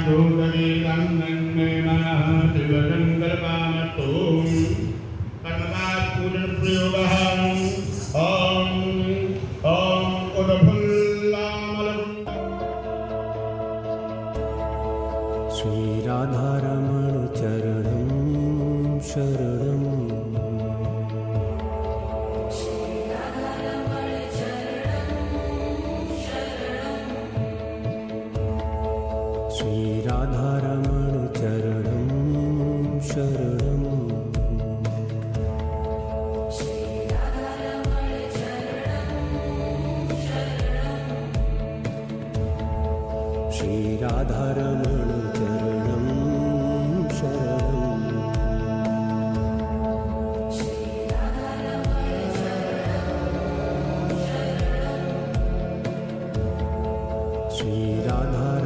मे मनः शिवशङ्करकामस्तु कर्मकात् पूजनप्रयोगः ॐ उदफुल्लामलकुण्ड श्रीराधारमण चरणं शरणं श्रीराधारमण चरणं शरणं श्रीराधारमण चरणं शरणं श्रीराधारमण